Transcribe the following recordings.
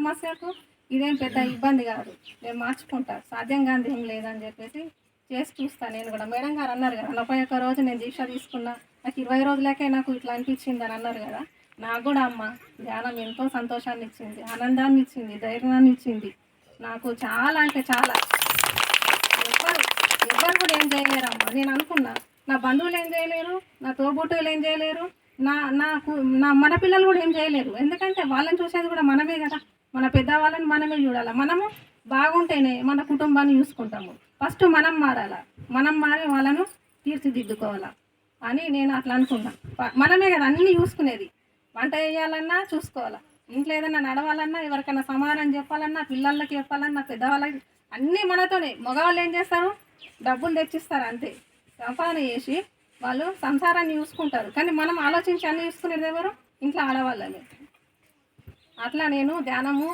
సమస్యకు ఇదేం పెద్ద ఇబ్బంది కాదు, నేను మార్చుకుంటా, సాధ్యం కాదు ఏం లేదని చెప్పేసి చేసి చూస్తాను. నేను కూడా మేడం గారు అన్నారు కదా 41 రోజు నేను దీక్ష తీసుకున్నా, నాకు 20 రోజులకే నాకు ఇట్లా అనిపించింది అని అన్నారు కదా. నాకు కూడా అమ్మ ధ్యానం ఎంతో సంతోషాన్ని ఇచ్చింది, ఆనందాన్ని ఇచ్చింది, ధైర్యాన్ని ఇచ్చింది. నాకు చాలా అంటే చాలా. ఎవ్వరు కూడా ఏం చేయలేరమ్మా. నేను అనుకున్నా నా బంధువులు ఏం చేయలేరు, నా తోబుట్టువులు ఏం చేయలేరు, మన పిల్లలు కూడా ఏం చేయలేరు. ఎందుకంటే వాళ్ళని చూసేది కూడా మనమే కదా, మన పెద్దవాళ్ళని మనమే చూడాలి. మనము బాగుంటేనే మన కుటుంబాన్ని చూసుకుంటాము. ఫస్ట్ మనం మారాలా, మనం మారి వాళ్ళను తీర్చిదిద్దుకోవాలా అని నేను అట్లా అనుకున్నా. మనమే కదా అన్నీ చూసుకునేది, వంట చేయాలన్నా చూసుకోవాలా, ఇంట్లో ఏదైనా నడవాలన్నా, ఎవరికైనా సమాధానం చెప్పాలన్నా, పిల్లలకి చెప్పాలన్నా, పెద్దవాళ్ళకి అన్నీ మనతోనే. మగవాళ్ళు ఏం చేస్తారు, డబ్బులు తెచ్చిస్తారు అంతే, సంపాదన చేసి వాళ్ళు సంసారాన్ని చూసుకుంటారు. కానీ మనం ఆలోచించి అన్నీ చూసుకునేది ఎవరు, ఇంట్లో ఆడవాళ్ళని. అట్లా నేను ధ్యానము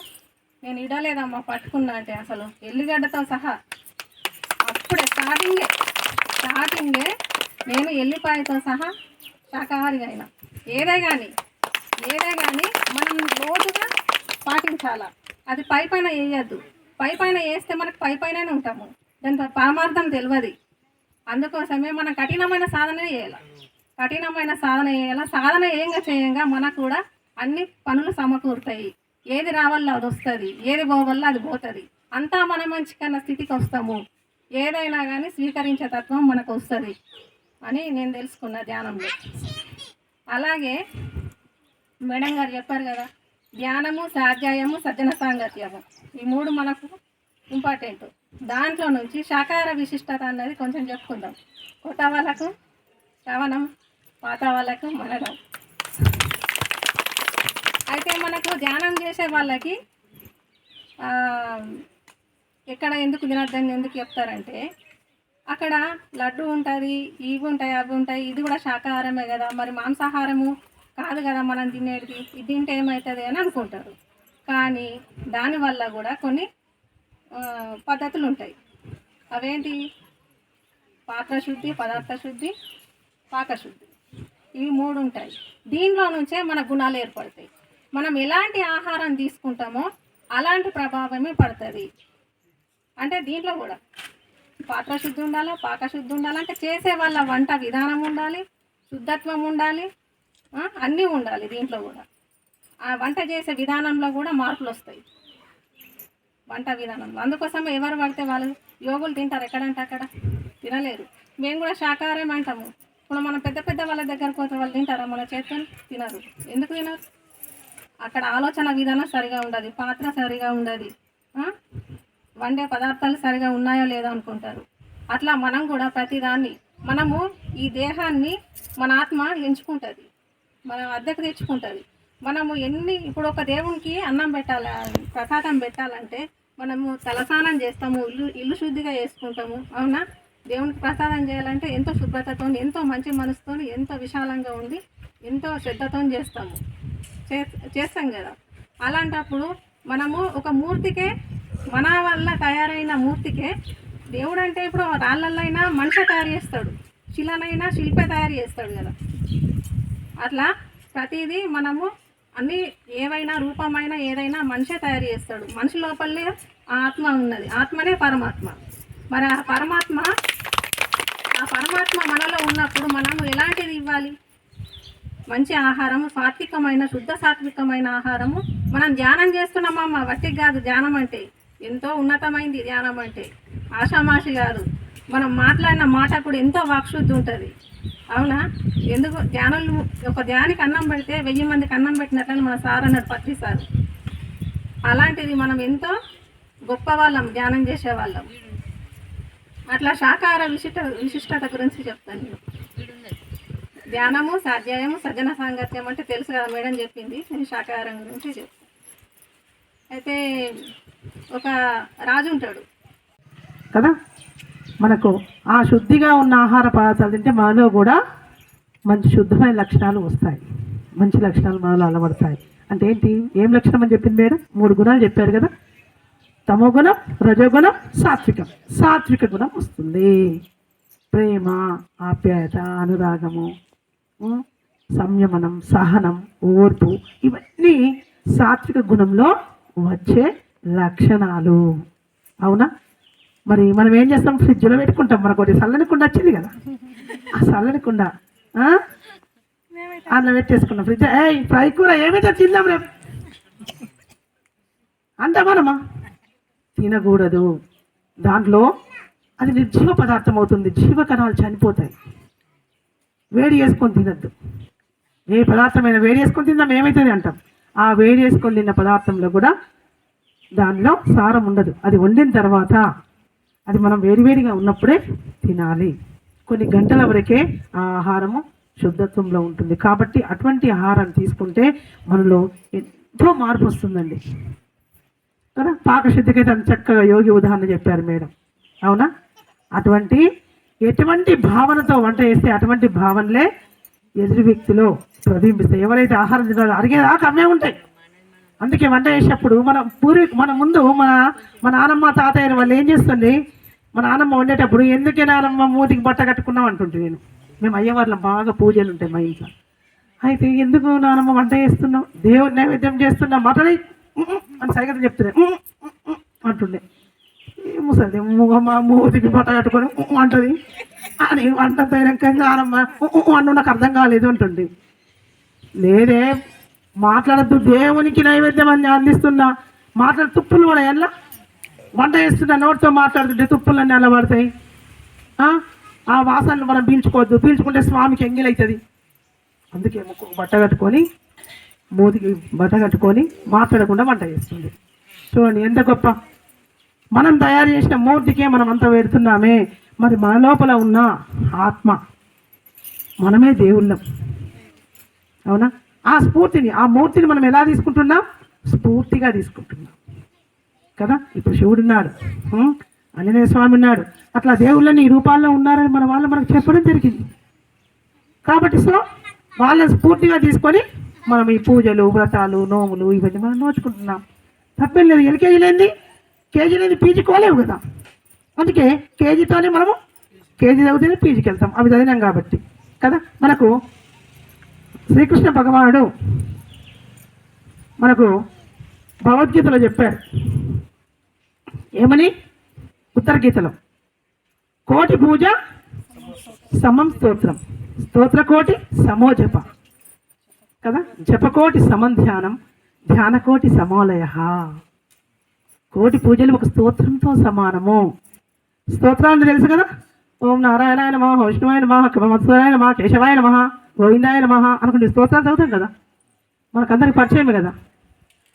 నేను ఇడలేదమ్మా, పట్టుకున్నా అంటే అసలు ఎల్లిగడ్డతో సహా అప్పుడే స్టార్టింగే నేను ఎల్లిపాయతో సహా శాకాహారిగా అయినా. ఏదే కానీ మనం లోతుగా పాటించాలా. అది పైన వేయద్దు, పైన వేస్తే మనకు పైనే ఉంటాము, దాని పరమార్థం తెలియదు. అందుకోసమే మనం కఠినమైన సాధన చేయాలి. సాధన చేయంగా మనకు కూడా అన్ని పనులు సమకూరుతాయి. ఏది రావాలో అది వస్తుంది, ఏది పోవాలో అది పోతుంది. అంతా మన మంచి కన్నా స్థితికి వస్తాము. ఏదైనా కానీ స్వీకరించే తత్వం మనకు వస్తుంది అని నేను తెలుసుకున్నా ధ్యానంలో. అలాగే మేడం గారు చెప్పారు కదా, ధ్యానము, స్వాధ్యాయము, సజ్జన సాంగత్యము, ఈ 3 మనకు ఇంపార్టెంట్. దాంట్లో నుంచి శాకాహార విశిష్టత అన్నది కొంచెం చెప్పుకుందాం. కొత్త వాళ్ళకు శ్రవణం, పాత వాళ్ళకు మననం. అయితే మనకు ధ్యానం చేసే వాళ్ళకి ఎక్కడ ఎందుకు తినద్దని ఎందుకు చెప్తారంటే, అక్కడ లడ్డు ఉంటుంది, ఇవి ఉంటాయి, అవి ఉంటాయి, ఇది కూడా శాకాహారమే కదా, మరి మాంసాహారము కాదు కదా మనం తినేది, ఇది తింటే ఏమవుతుంది అని అనుకుంటారు. కానీ దానివల్ల కూడా కొన్ని పద్ధతులు ఉంటాయి. అవేంటి, పాత్రశుద్ధి, పదార్థ శుద్ధి, పాకశుద్ధి, ఇవి 3 ఉంటాయి. దీనిలో నుంచే మన గుణాలు ఏర్పడతాయి. మనం ఎలాంటి ఆహారం తీసుకుంటామో అలాంటి ప్రభావమే పడుతుంది. అంటే దీంట్లో కూడా పాత్రశుద్ధి ఉండాలి, పాకశుద్ధి ఉండాలి, అంటే చేసే వాళ్ళ వంట విధానం ఉండాలి, శుద్ధత్వం ఉండాలి, అన్నీ ఉండాలి. దీంట్లో కూడా ఆ వంట చేసే విధానంలో కూడా మార్పులు వస్తాయి, వంట విధానంలో. అందుకోసం ఎవరు పడితే వాళ్ళు యోగులు తింటారు, ఎక్కడంటే అక్కడ తినలేరు. మేము కూడా శాకాహారం అంటాము. ఇప్పుడు మనం పెద్ద వాళ్ళ దగ్గరకు పోతే వాళ్ళు తింటారా, మన చేతులు తినరు. ఎందుకు తినరు, అక్కడ ఆలోచన విధానం సరిగా ఉండదు, పాత్ర సరిగా ఉండదు, వండే పదార్థాలు సరిగా ఉన్నాయో లేదో అనుకుంటారు. అట్లా మనం కూడా ప్రతిదాన్ని మనము ఈ దేహాన్ని మన ఆత్మ ఎంచుకుంటుంది, మన అద్దెకు తెచ్చుకుంటుంది. మనము ఇప్పుడు ఒక దేవునికి అన్నం పెట్టాలి, ప్రసాదం పెట్టాలంటే మనము తలస్నానం చేస్తాము, ఇల్లు శుద్ధిగా చేసుకుంటాము. అవునా, దేవునికి ప్రసాదం చేయాలంటే ఎంతో శుభ్రతతో, ఎంతో మంచి మనసుతో, ఎంతో విశాలంగా ఉండి ఎంతో శ్రద్ధతో చేస్తాం కదా. అలాంటప్పుడు మనము ఒక మూర్తికే, మన వల్ల తయారైన మూర్తికే, దేవుడు అంటే ఇప్పుడు రాళ్ళైనా మనిషి తయారు చేస్తాడు, శిలనైనా శిల్పే తయారు చేస్తాడు కదా. అట్లా ప్రతిదీ మనము అన్నీ ఏవైనా రూపమైన ఏదైనా మనిషే తయారు చేస్తాడు. మనిషి లోపలే ఆత్మ ఉన్నది, ఆత్మనే పరమాత్మ. మరి ఆ పరమాత్మ మనలో ఉన్నప్పుడు మనము ఎలాంటిది ఇవ్వాలి, మంచి ఆహారము, సాత్వికమైన శుద్ధ సాత్వికమైన ఆహారము. మనం ధ్యానం చేస్తున్నామమ్మా, వట్టికి కాదు. ధ్యానం అంటే ఎంతో ఉన్నతమైంది. ధ్యానం అంటే ఆషామాషి కాదు. మనం మాట్లాడిన మాట కూడా ఎంతో వాక్శుద్ధి ఉంటుంది. అవునా, ఎందుకు ధ్యానులు ఒక ధ్యానికి అన్నం పెడితే 1000 మందికి అన్నం పెట్టినట్లని మన సార్ అన్నాడు, పత్రి సార్. అలాంటిది మనం ఎంతో గొప్ప వాళ్ళం, ధ్యానం చేసేవాళ్ళం. అట్లా శాకాహార విశిష్టత గురించి చెప్తాను నేను. ధ్యానము, స్వాధ్యాయము, సజ్జన సాంగత్యం అంటే తెలుసు కదా, మేడం చెప్పింది. నేను శాకాహారం గురించి చెప్తాను. అయితే ఒక రాజు ఉంటాడు కదా, మనకు ఆ శుద్ధిగా ఉన్న ఆహార పదార్థాలు తింటే మనలో కూడా మంచి శుద్ధమైన లక్షణాలు వస్తాయి, మంచి లక్షణాలు మనలో అలవడతాయి. అంటే ఏంటి, ఏం లక్షణం అని చెప్పింది మేడం? 3 గుణాలు చెప్పారు కదా, తమోగుణం, రజోగుణం, సాత్విక గుణం వస్తుంది. ప్రేమ, ఆప్యాయత, అనురాగము, సంయమనం, సహనం, ఓర్పు, ఇవన్నీ సాత్విక గుణంలో వచ్చే లక్షణాలు. అవునా? మరి మనం ఏం చేస్తాం? ఫ్రిడ్జ్లో పెట్టుకుంటాం. మనకు ఒకటి చల్లని కుండ వచ్చింది కదా, ఆ చల్లని కుండ అందులో పెట్టేసుకున్నాం. ఫ్రిడ్జ్ ఫ్రై కూర ఏమైతే తిందాం రేపు అంత మనమా తినకూడదు. దాంట్లో అది నిర్జీవ పదార్థం అవుతుంది, జీవకణాలు చనిపోతాయి. వేడి చేసుకొని తినద్దు. ఏ పదార్థమైనా వేడి చేసుకొని తిందాం ఏమవుతుంది అంటాం. ఆ వేడి చేసుకొని తిన్న పదార్థంలో కూడా దానిలో సారం ఉండదు. అది వండిన తర్వాత అది మనం వేడివేడిగా ఉన్నప్పుడే తినాలి. కొన్ని గంటల వరకే ఆ ఆహారము శుద్ధత్వంలో ఉంటుంది. కాబట్టి అటువంటి ఆహారాన్ని తీసుకుంటే మనలో ఎంతో మార్పు వస్తుందండి కదా. పాకశుద్ధికైతే అంత చక్కగా యోగి ఉదాహరణ చెప్పారు మేడం. అవునా? ఎటువంటి భావనతో వంట చేస్తే అటువంటి భావనలే ఎదురు వ్యక్తిలో ప్రతిబింబిస్తాయి. ఎవరైతే ఆహారం తినాలో అరిగేదాకా అమ్మే ఉంటాయి. అందుకే వంట చేసేటప్పుడు మన ముందు మన నానమ్మ తాతయ్య వాళ్ళు ఏం చేస్తుంది, మన నానమ్మ వండేటప్పుడు ఎందుకే నానమ్మ మూతికి బట్ట కట్టుకున్నాం అంటుంటే మేము అయ్యేవాళ్ళం, బాగా పూజలు ఉంటాయి మా ఇంట్లో. అయితే ఎందుకు నానమ్మ వంట చేస్తున్నాం, దేవుడి నైవేద్యం చేస్తున్నాం, మటని అని సరిగ్గా చెప్తున్నాయి అంటుండే. ముసలి మా మూతికి బట్ట కట్టుకొని అంటది అని వంట తగినాక నానమ్మ అన్ను నాకు అర్థం కాలేదు అంటుంది. లేదే మాట్లాడద్దు, దేవునికి నైవేద్యం అని అందిస్తున్నా. తుప్పులు కూడా ఎలా వంట చేస్తున్నా, నోటితో మాట్లాడుతుంటే తుప్పులన్నీ అలా పడతాయి. ఆ వాసనలు మనం పీల్చుకోవద్దు, పీల్చుకుంటే స్వామికి ఎంగిలవుతుంది. అందుకే ముక్కు బట్ట కట్టుకొని మూతికి బట్ట కట్టుకొని మాట్లాడకుండా వంట చేస్తుంది. చూడండి ఎంత గొప్ప. మనం తయారు చేసిన మూర్తికే మనం అంతా పెడుతున్నామే. మరి మన లోపల ఉన్న ఆత్మ, మనమే దేవుళ్ళం. అవునా? ఆ మూర్తిని మనం ఎలా తీసుకుంటున్నాం? స్ఫూర్తిగా తీసుకుంటున్నాం కదా. ఇప్పుడు శివుడు ఉన్నాడు, ఆంజనేయ స్వామి ఉన్నాడు, అట్లా దేవుళ్ళని ఈ రూపాల్లో ఉన్నారని మనకు చెప్పడం జరిగింది. కాబట్టి వాళ్ళని స్ఫూర్తిగా తీసుకొని మనం ఈ పూజలు, వ్రతాలు, నోములు ఇవన్నీ మనం నోచుకుంటున్నాం. తప్పేం లేదు. ఎల్కేజీ లేనిది కేజీ లేని పీజీకోలేవు కదా. అందుకే కేజీతోనే మనము కేజీ చదివితేనే పీజీకి వెళ్తాం. అవి చదివినాం కాబట్టి కదా. మనకు శ్రీకృష్ణ భగవానుడు మనకు భగవద్గీతలో చెప్పాడు. ఏమని? ఉత్తర గీతలో కోటి పూజ సమం స్తోత్రం, స్తోత్రకోటి సమో జప కదా. జపకోటి సమం ధ్యానం, ధ్యానకోటి సమోలయ. కోటి పూజలు ఒక స్తోత్రంతో సమానము. స్తోత్రాలు తెలుసు కదా. ఓం నారాయణాయ నమః, విష్ణువాయ నమః, మధుసూదనాయ నమః, కేశవాయ నమః, గోవిందాయ నమః అనుకుంటే స్తోత్రాలు చదువుతాం కదా. మనకందరికి పరిచయమే కదా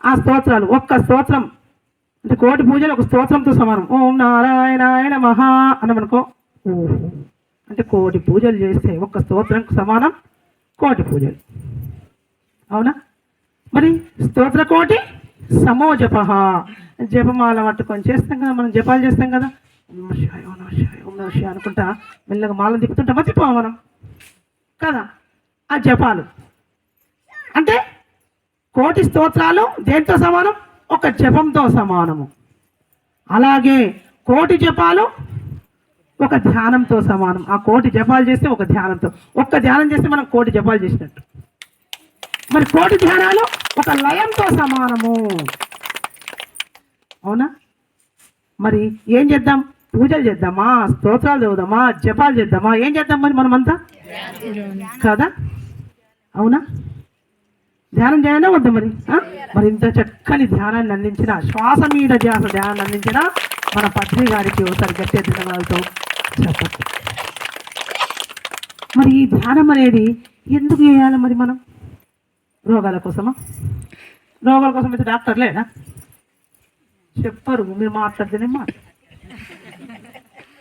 ఆ స్తోత్రాలు. ఒక్క స్తోత్రం అంటే కోటి పూజలు ఒక స్తోత్రంతో సమానం. ఓం నారాయణాయ నమః అన్నమనుకో, ఓహో అంటే కోటి పూజలు చేస్తే ఒక్క స్తోత్రంకు సమానం కోటి పూజలు. అవునా? మరి స్తోత్రకోటి సమో జప, జపమాల పట్టుకొని చేస్తాం కదా. మనం జపాలు చేస్తాం కదా, ఓం నమః శివాయ అనుకుంటా మెల్లగా మాలను తిప్పుతుంటా మర్చిపోవాలి మనం కదా. ఆ జపాలు అంటే కోటి స్తోత్రాలు దేంతో సమానం? ఒక జపంతో సమానము. అలాగే కోటి జపాలు ఒక ధ్యానంతో సమానం. ఆ కోటి జపాలు చేస్తే ఒక ధ్యానంతో, ఒక్క ధ్యానం చేస్తే మనం కోటి జపాలు చేసినట్టు. మరి కోటి ధ్యానాలు ఒక లయంతో సమానము. అవునా? మరి ఏం చేద్దాం? పూజలు చేద్దామా, స్తోత్రాలు చదువుదామా, జపాలు చేద్దామా, ఏం చేద్దాం మరి మనమంతా కదా. అవునా? ధ్యానం చేయాలా వద్దా మరి? మరి ఇంత చక్కని ధ్యానాన్ని అందించిన, శ్వాస మీద ధ్యాస ధ్యానాన్ని అందించిన మన పత్రి గారికి ఒకసారి గట్టి ధన్యవాదాలతో చెప్పచ్చు. మరి ఈ ధ్యానం అనేది ఎందుకు చేయాలి మరి మనం? రోగాల కోసమా? రోగాల కోసం అయితే డాక్టర్ లేడా? చెప్పరు. మీరు మాట్లాడితేనే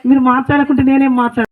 మీరు మాట్లాడకుంటే నేనేం మాట్లాడ